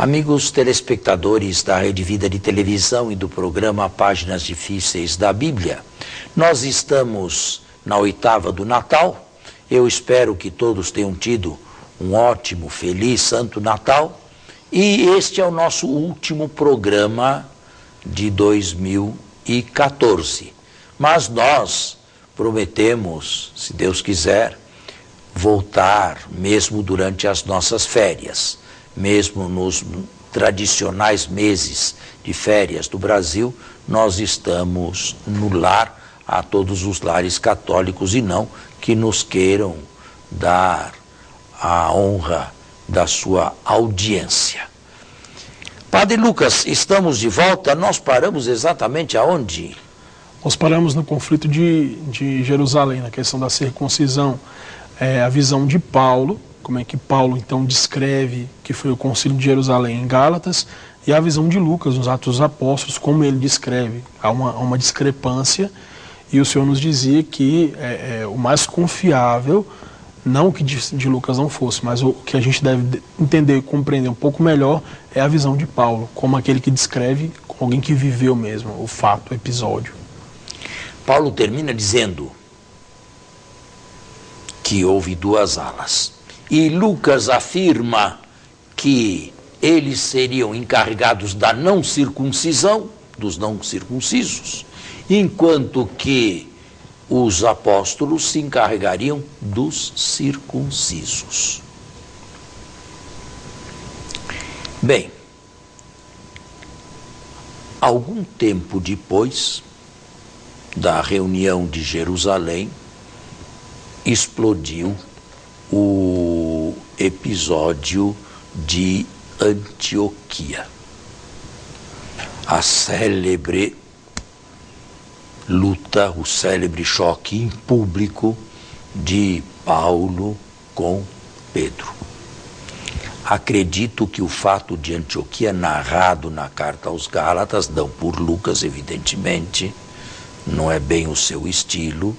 Amigos telespectadores da Rede Vida de Televisão e do programa Páginas Difíceis da Bíblia, nós estamos na oitava do Natal. Eu espero que todos tenham tido um ótimo, feliz, santo Natal. E este é o nosso último programa de 2014. Mas nós prometemos, se Deus quiser, voltar mesmo durante as nossas férias. Mesmo nos tradicionais meses de férias do Brasil, nós estamos no lar, a todos os lares católicos e não que nos queiram dar a honra da sua audiência. Padre Lucas, estamos de volta. Nós paramos exatamente aonde? Nós paramos no conflito de Jerusalém, na questão da circuncisão, a visão de Paulo, como é que Paulo então descreve que foi o concílio de Jerusalém em Gálatas, e a visão de Lucas nos Atos dos Apóstolos, como ele descreve. Há uma discrepância, e o Senhor nos dizia que o mais confiável, não que de Lucas não fosse, mas o que a gente deve entender e compreender um pouco melhor é a visão de Paulo, como aquele que descreve, como alguém que viveu mesmo o fato, o episódio. Paulo termina dizendo que houve duas alas. E Lucas afirma que eles seriam encarregados da não circuncisão, dos não circuncisos, enquanto que os apóstolos se encarregariam dos circuncisos. Bem, algum tempo depois da reunião de Jerusalém, explodiu o episódio de Antioquia. A célebre luta, o célebre choque em público de Paulo com Pedro. Acredito que o fato de Antioquia, narrado na carta aos Gálatas, não por Lucas, evidentemente, não é bem o seu estilo,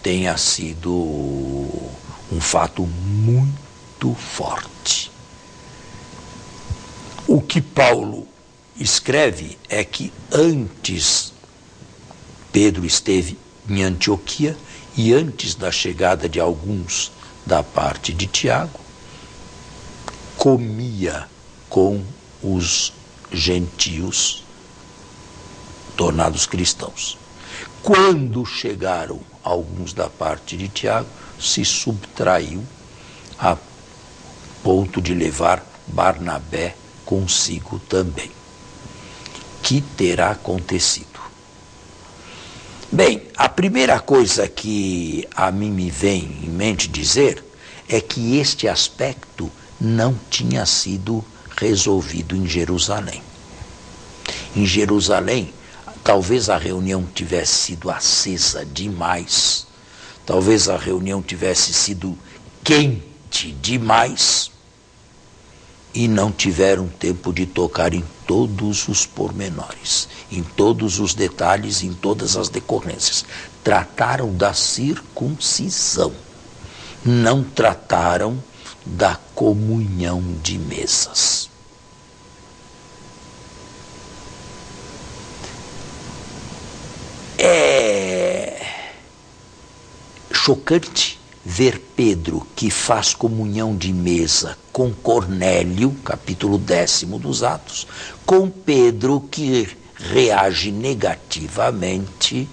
tenha sido um fato muito forte. O que Paulo escreve é que antes Pedro esteve em Antioquia e antes da chegada de alguns da parte de Tiago, comia com os gentios tornados cristãos. Quando chegaram alguns da parte de Tiago, se subtraiu a ponto de levar Barnabé consigo também. Que terá acontecido? Bem, a primeira coisa que a mim me vem em mente dizer é que este aspecto não tinha sido resolvido em Jerusalém. Em Jerusalém, talvez a reunião tivesse sido acesa demais, talvez a reunião tivesse sido quente demais e não tiveram tempo de tocar em todos os pormenores, em todos os detalhes, em todas as decorrências. Trataram da circuncisão, não trataram da comunhão de mesas. É chocante ver Pedro, que faz comunhão de mesa com Cornélio, capítulo 10 dos Atos, com Pedro, que reage negativamente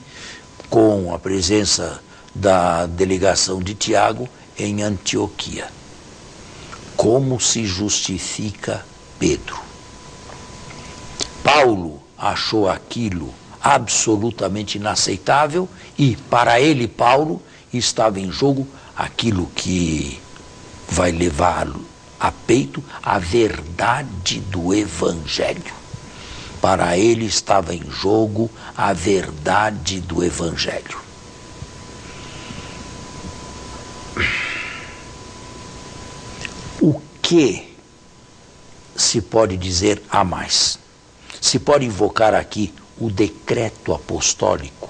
com a presença da delegação de Tiago em Antioquia. Como se justifica Pedro? Paulo achou aquilo absolutamente inaceitável e, para ele, Paulo, estava em jogo aquilo que vai levá-lo a peito a verdade do Evangelho. Para ele estava em jogo a verdade do Evangelho. O que se pode dizer a mais? Se pode invocar aqui o decreto apostólico.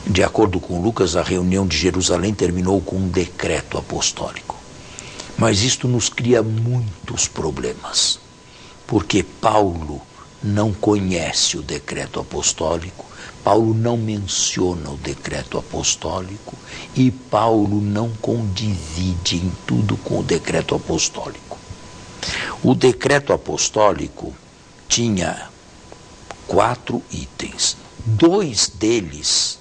De acordo com Lucas, a reunião de Jerusalém terminou com um decreto apostólico. Mas isto nos cria muitos problemas, porque Paulo não conhece o decreto apostólico, Paulo não menciona o decreto apostólico e Paulo não condivide em tudo com o decreto apostólico. O decreto apostólico tinha 4 itens. 2 deles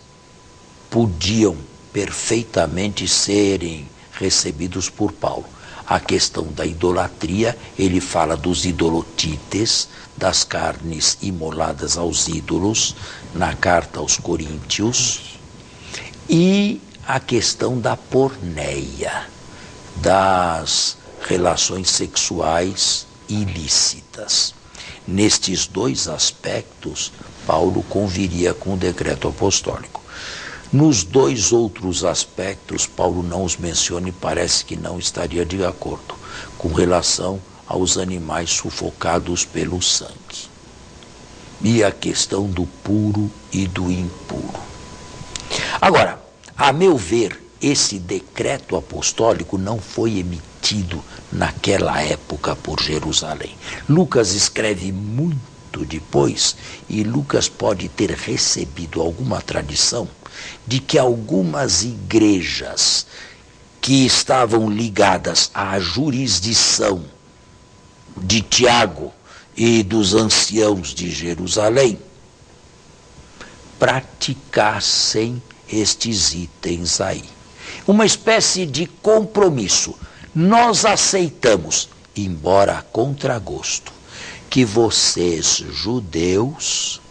podiam perfeitamente serem recebidos por Paulo. A questão da idolatria, ele fala dos idolotites, das carnes imoladas aos ídolos, na carta aos Coríntios, e a questão da porneia, das relações sexuais ilícitas. Nestes 2 aspectos, Paulo conviria com o decreto apostólico. Nos 2 outros aspectos, Paulo não os menciona e parece que não estaria de acordo com relação aos animais sufocados pelo sangue. E a questão do puro e do impuro. Agora, a meu ver, esse decreto apostólico não foi emitido naquela época por Jerusalém. Lucas escreve muito depois e Lucas pode ter recebido alguma tradição de que algumas igrejas que estavam ligadas à jurisdição de Tiago e dos anciãos de Jerusalém praticassem estes itens aí. Uma espécie de compromisso. Nós aceitamos, embora a contragosto, que vocês, judeus,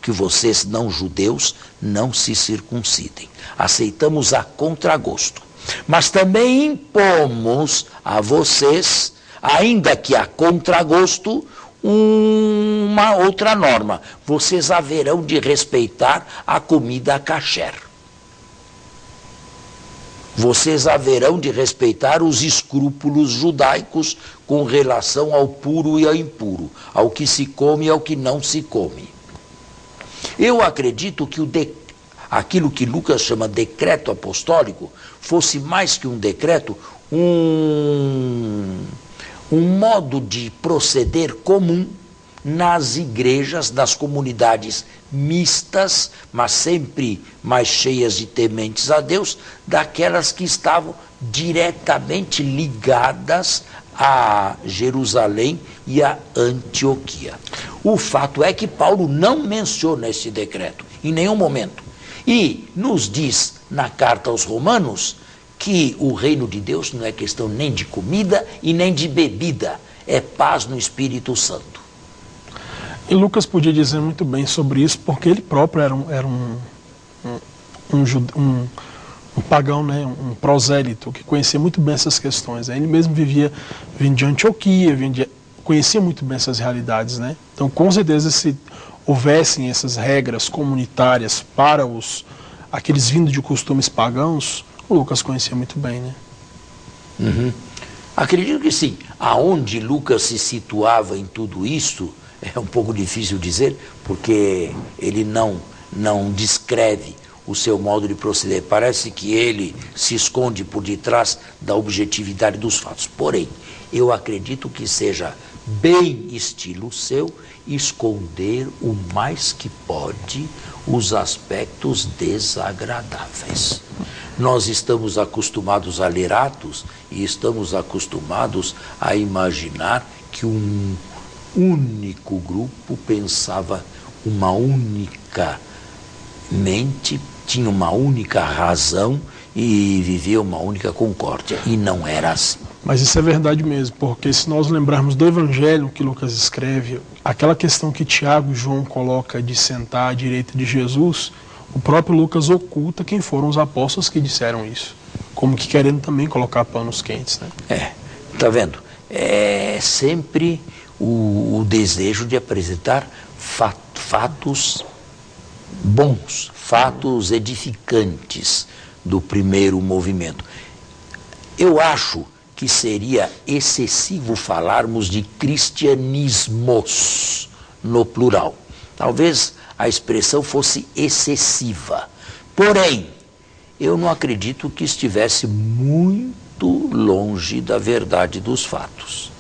que vocês não judeus não se circuncidem. Aceitamos a contragosto. Mas também impomos a vocês, ainda que a contragosto, uma outra norma. Vocês haverão de respeitar a comida kasher. Vocês haverão de respeitar os escrúpulos judaicos com relação ao puro e ao impuro, ao que se come e ao que não se come. Eu acredito que aquilo que Lucas chama decreto apostólico fosse mais que um decreto, um modo de proceder comum nas igrejas, nas comunidades mistas, mas sempre mais cheias de tementes a Deus, daquelas que estavam diretamente ligadas a Jerusalém e a Antioquia. O fato é que Paulo não menciona esse decreto em nenhum momento. E nos diz na carta aos Romanos que o reino de Deus não é questão nem de comida e nem de bebida, é paz no Espírito Santo. E Lucas podia dizer muito bem sobre isso, porque ele próprio era um pagão, né, um prosélito, que conhecia muito bem essas questões. Ele mesmo vinha de Antioquia, conhecia muito bem essas realidades, né? Então, com certeza, se houvessem essas regras comunitárias para aqueles vindo de costumes pagãos, o Lucas conhecia muito bem, né? Uhum. Acredito que sim. Aonde Lucas se situava em tudo isso é um pouco difícil dizer, porque ele não descreve o seu modo de proceder. Parece que ele se esconde por detrás da objetividade dos fatos. Porém, eu acredito que seja bem estilo seu esconder o mais que pode os aspectos desagradáveis. Nós estamos acostumados a ler Atos e estamos acostumados a imaginar que um único grupo pensava uma única mente, tinha uma única razão e vivia uma única concórdia. E não era assim. Mas isso é verdade mesmo, porque se nós lembrarmos do evangelho que Lucas escreve, aquela questão que Tiago e João coloca de sentar à direita de Jesus, o próprio Lucas oculta quem foram os apóstolos que disseram isso, como que querendo também colocar panos quentes, né? Tá vendo? É sempre o desejo de apresentar fatos bons, fatos edificantes do primeiro movimento. Eu acho que seria excessivo falarmos de cristianismos no plural. Talvez a expressão fosse excessiva. Porém, eu não acredito que estivesse muito longe da verdade dos fatos.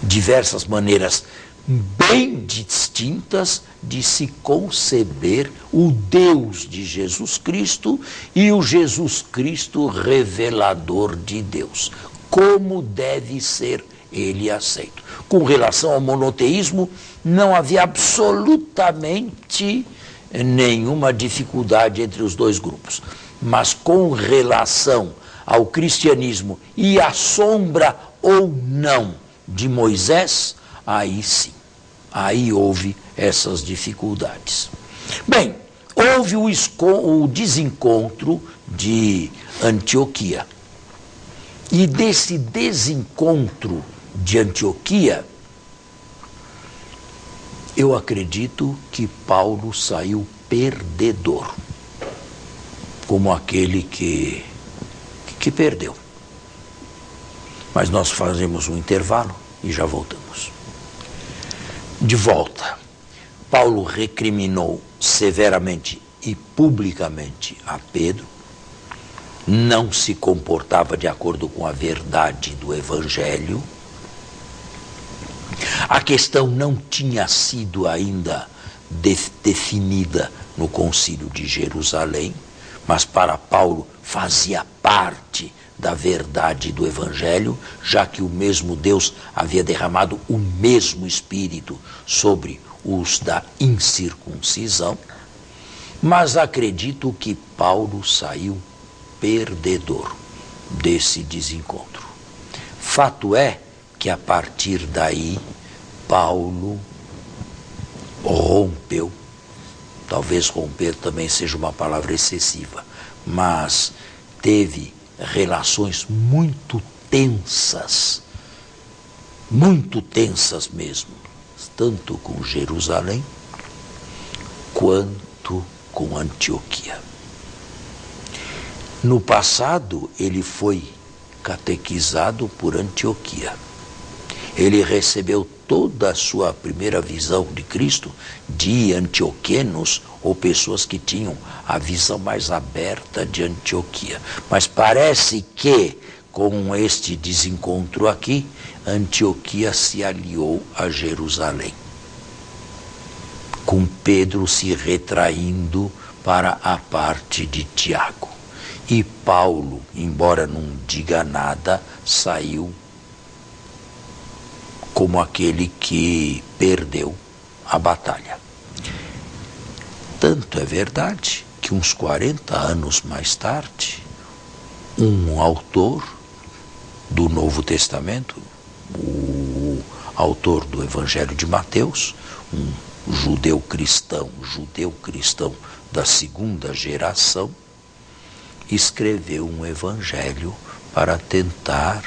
Diversas maneiras bem distintas de se conceber o Deus de Jesus Cristo e o Jesus Cristo revelador de Deus. Como deve ser ele aceito. Com relação ao monoteísmo, não havia absolutamente nenhuma dificuldade entre os dois grupos. Mas com relação ao cristianismo e à sombra ou não de Moisés, aí sim, aí houve essas dificuldades. Bem, houve o desencontro de Antioquia. E desse desencontro de Antioquia, eu acredito que Paulo saiu perdedor, como aquele que perdeu. Mas nós fazemos um intervalo e já voltamos. De volta, Paulo recriminou severamente e publicamente a Pedro, não se comportava de acordo com a verdade do Evangelho. A questão não tinha sido ainda definida no Concílio de Jerusalém, mas para Paulo fazia parte da verdade do Evangelho, já que o mesmo Deus havia derramado o mesmo Espírito sobre os da incircuncisão. Mas acredito que Paulo saiu perdedor desse desencontro. Fato é que a partir daí Paulo rompeu, talvez romper também seja uma palavra excessiva, mas teve relações muito tensas mesmo, tanto com Jerusalém quanto com Antioquia. No passado, ele foi catequizado por Antioquia. Ele recebeu toda a sua primeira visão de Cristo de antioquenos ou pessoas que tinham a visão mais aberta de Antioquia. Mas parece que, com este desencontro aqui, Antioquia se aliou a Jerusalém, com Pedro se retraindo para a parte de Tiago. E Paulo, embora não diga nada, saiu como aquele que perdeu a batalha. Tanto é verdade que uns 40 anos mais tarde, um autor do Novo Testamento, o autor do Evangelho de Mateus, um judeu cristão da segunda geração, escreveu um evangelho para tentar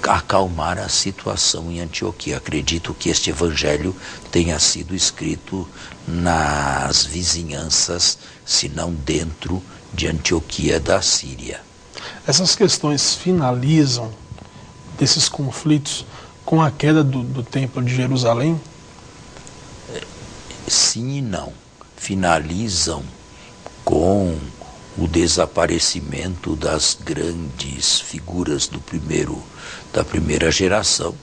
acalmar a situação em Antioquia. Acredito que este evangelho tenha sido escrito nas vizinhanças, se não dentro de Antioquia da Síria. Essas questões finalizam desses conflitos com a queda do Templo de Jerusalém? Sim e não. Finalizam com o desaparecimento das grandes figuras da primeira geração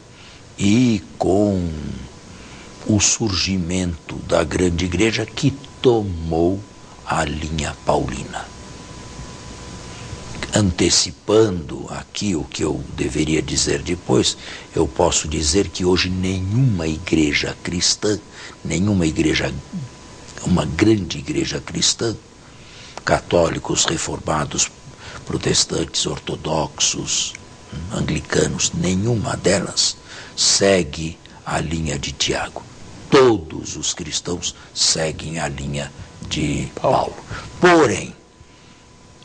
e com o surgimento da grande igreja que tomou a linha paulina. Antecipando aqui o que eu deveria dizer depois, eu posso dizer que hoje nenhuma igreja cristã, uma grande igreja cristã, católicos, reformados, protestantes, ortodoxos, anglicanos, nenhuma delas segue a linha de Tiago. Todos os cristãos seguem a linha de Paulo. Porém,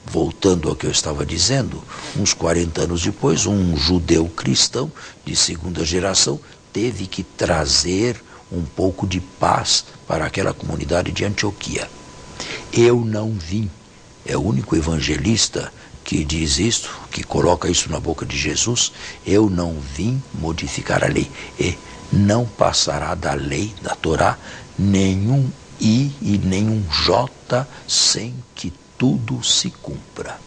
voltando ao que eu estava dizendo, uns 40 anos depois, um judeu cristão de segunda geração teve que trazer um pouco de paz para aquela comunidade de Antioquia. Eu não vim, é o único evangelista que diz isto, que coloca isso na boca de Jesus, eu não vim modificar a lei, e não passará da lei, da Torá, nenhum I e nenhum J, sem que tudo se cumpra.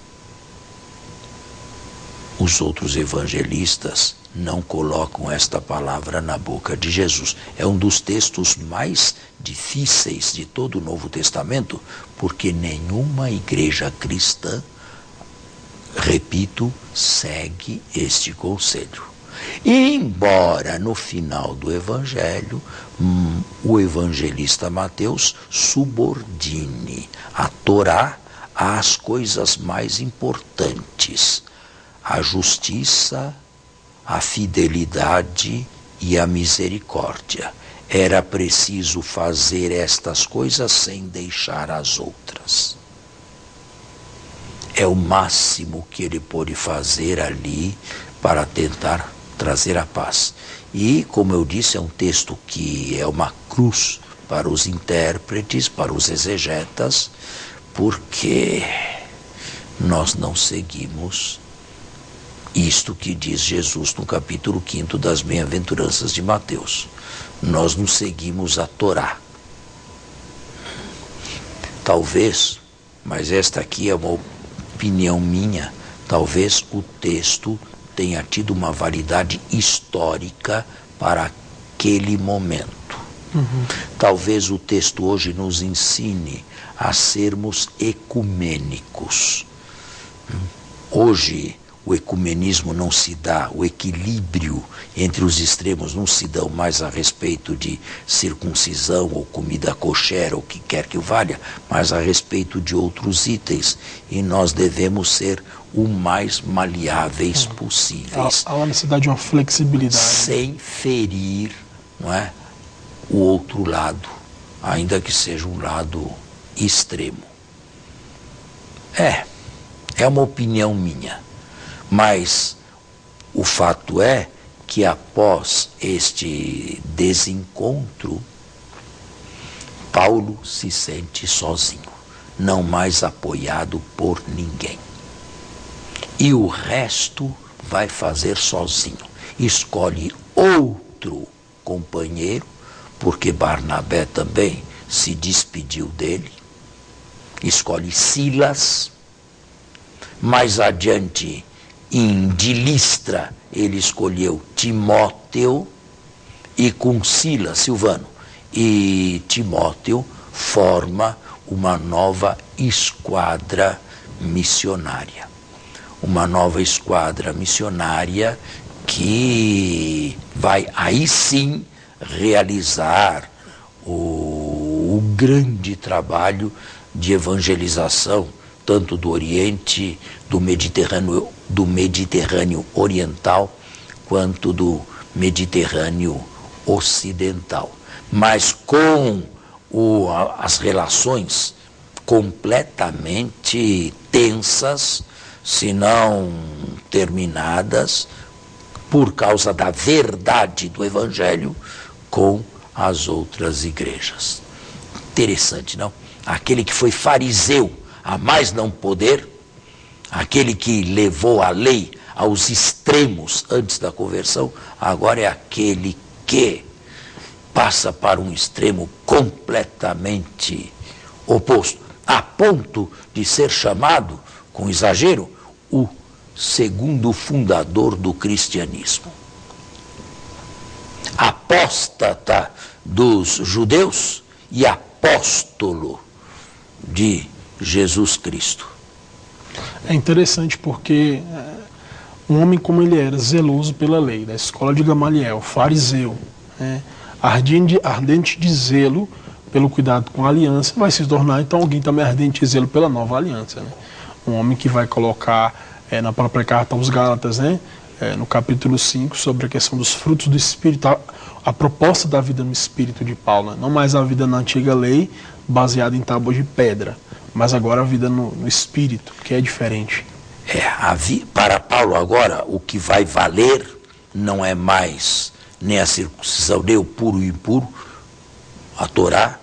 Os outros evangelistas não colocam esta palavra na boca de Jesus. É um dos textos mais difíceis de todo o Novo Testamento, porque nenhuma igreja cristã, repito, segue este conselho. E embora no final do Evangelho, o evangelista Mateus subordine a Torá às coisas mais importantes: a justiça, a fidelidade e a misericórdia. Era preciso fazer estas coisas sem deixar as outras. É o máximo que ele pôde fazer ali para tentar trazer a paz. E, como eu disse, é um texto que é uma cruz para os intérpretes, para os exegetas, porque nós não seguimos isto que diz Jesus no capítulo 5 das Bem-aventuranças de Mateus. Nós não seguimos a Torá. Talvez, mas esta aqui é uma opinião minha, talvez o texto tenha tido uma validade histórica para aquele momento. Talvez o texto hoje nos ensine a sermos ecumênicos. Hoje o ecumenismo não se dá, o equilíbrio entre os extremos não se dão mais a respeito de circuncisão ou comida kosher ou o que quer que valha, mas a respeito de outros itens. E nós devemos ser o mais maleáveis possíveis. Há uma necessidade de uma flexibilidade. Sem ferir, não é, o outro lado, ainda que seja um lado extremo. É uma opinião minha. Mas o fato é que após este desencontro, Paulo se sente sozinho, não mais apoiado por ninguém. E o resto vai fazer sozinho. Escolhe outro companheiro, porque Barnabé também se despediu dele. Escolhe Silas. Mais adiante, de Listra, ele escolheu Timóteo, e com Silas, Silvano e Timóteo forma uma nova esquadra missionária. Uma nova esquadra missionária que vai aí sim realizar o grande trabalho de evangelização, tanto do Oriente, do Mediterrâneo Oriental, quanto do Mediterrâneo Ocidental. Mas com as relações completamente tensas, se não terminadas, por causa da verdade do Evangelho com as outras igrejas. Interessante, não? Aquele que foi fariseu, a mais não poder, aquele que levou a lei aos extremos antes da conversão, agora é aquele que passa para um extremo completamente oposto, a ponto de ser chamado, com exagero, o segundo fundador do cristianismo. Apóstata dos judeus e apóstolo de Jesus Cristo. É interessante porque um homem como ele era, zeloso pela lei, da escola de Gamaliel, fariseu, ardente de zelo pelo cuidado com a aliança, vai se tornar então alguém também ardente de zelo pela nova aliança. Né? Um homem que vai colocar na própria carta aos Gálatas, no capítulo 5, sobre a questão dos frutos do Espírito, a proposta da vida no Espírito de Paulo, né? Não mais a vida na antiga lei, baseada em tábuas de pedra, mas agora a vida no Espírito, que é diferente. Para Paulo agora, o que vai valer não é mais nem a circuncisão, nem o puro e impuro, a Torá,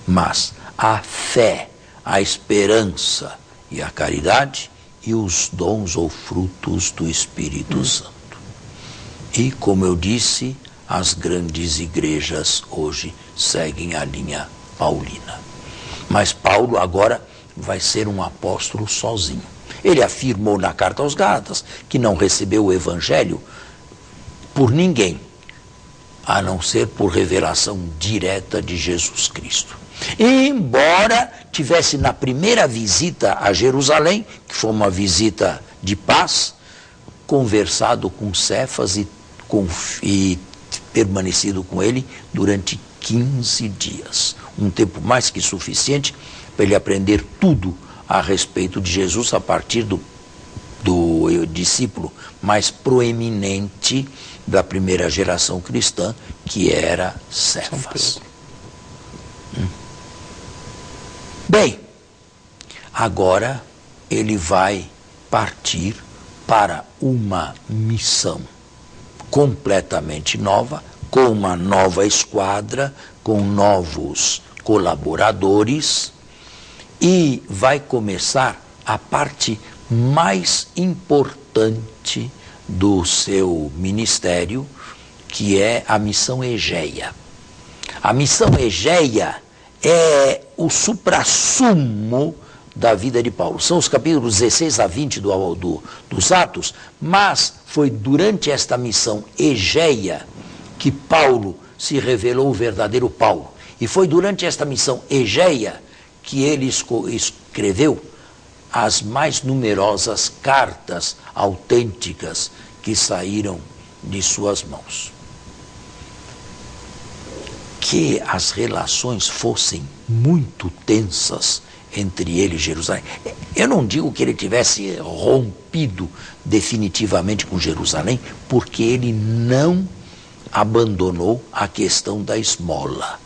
mas a fé, a esperança e a caridade e os dons ou frutos do Espírito Santo. E, como eu disse, as grandes igrejas hoje seguem a linha paulina. Mas Paulo agora vai ser um apóstolo sozinho. Ele afirmou na carta aos Gálatas que não recebeu o evangelho por ninguém, a não ser por revelação direta de Jesus Cristo. E embora tivesse na primeira visita a Jerusalém, que foi uma visita de paz, conversado com Cefas e permanecido com ele durante 15 dias. Um tempo mais que suficiente para ele aprender tudo a respeito de Jesus a partir do discípulo mais proeminente da primeira geração cristã, que era Cefas. Bem, agora ele vai partir para uma missão completamente nova, com uma nova esquadra, com novos colaboradores, e vai começar a parte mais importante do seu ministério, que é a missão Egeia. A missão Egeia é o suprassumo da vida de Paulo. São os capítulos 16 a 20 dos Atos, mas foi durante esta missão Egeia que Paulo se revelou o verdadeiro Paulo. E foi durante esta missão Egeia que ele escreveu as mais numerosas cartas autênticas que saíram de suas mãos. Que as relações fossem muito tensas entre ele e Jerusalém. Eu não digo que ele tivesse rompido definitivamente com Jerusalém, porque ele não abandonou a questão da esmola,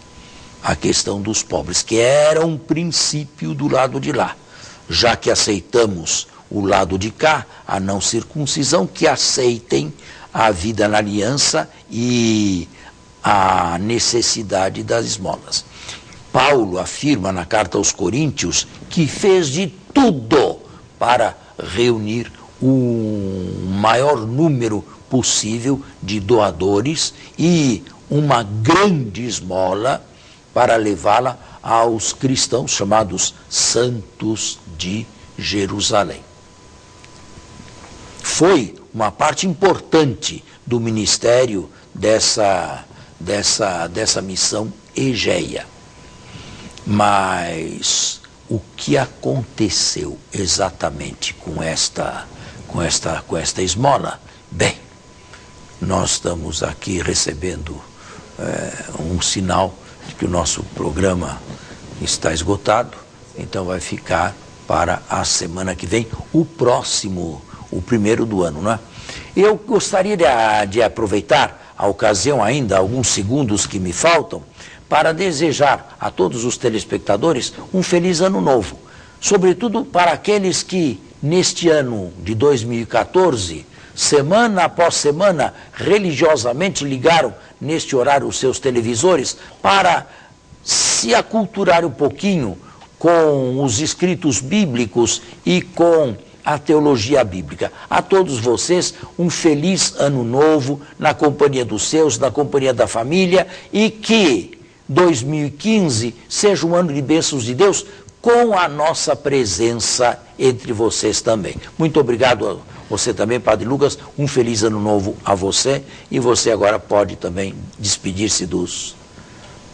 a questão dos pobres, que era um princípio do lado de lá. Já que aceitamos o lado de cá, a não circuncisão, que aceitem a vida na aliança e a necessidade das esmolas. Paulo afirma na carta aos Coríntios que fez de tudo para reunir o maior número possível de doadores e uma grande esmola para levá-la aos cristãos chamados santos de Jerusalém. Foi uma parte importante do ministério dessa missão Egeia. Mas o que aconteceu exatamente com esta esmola? Bem, nós estamos aqui recebendo um sinal de que o nosso programa está esgotado, então vai ficar para a semana que vem, o primeiro do ano, não é? Eu gostaria de aproveitar a ocasião ainda, alguns segundos que me faltam, para desejar a todos os telespectadores um feliz ano novo. Sobretudo para aqueles que, neste ano de 2014, semana após semana, religiosamente ligaram neste horário os seus televisores para se aculturar um pouquinho com os escritos bíblicos e com a teologia bíblica. A todos vocês, um feliz ano novo, na companhia dos seus, na companhia da família, e que 2015 seja um ano de bênçãos de Deus, com a nossa presença entre vocês também. Muito obrigado a você também, Padre Lucas, um feliz ano novo a você, e você agora pode também despedir-se dos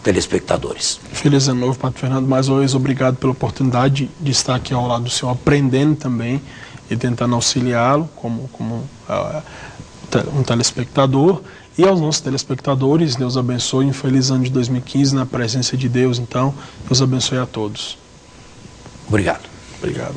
telespectadores. Feliz ano novo, Padre Fernando, mais uma vez obrigado pela oportunidade de estar aqui ao lado do senhor, aprendendo também e tentando auxiliá-lo como um telespectador. E aos nossos telespectadores, Deus abençoe, um feliz ano de 2015 na presença de Deus, então, Deus abençoe a todos. Obrigado. Obrigado.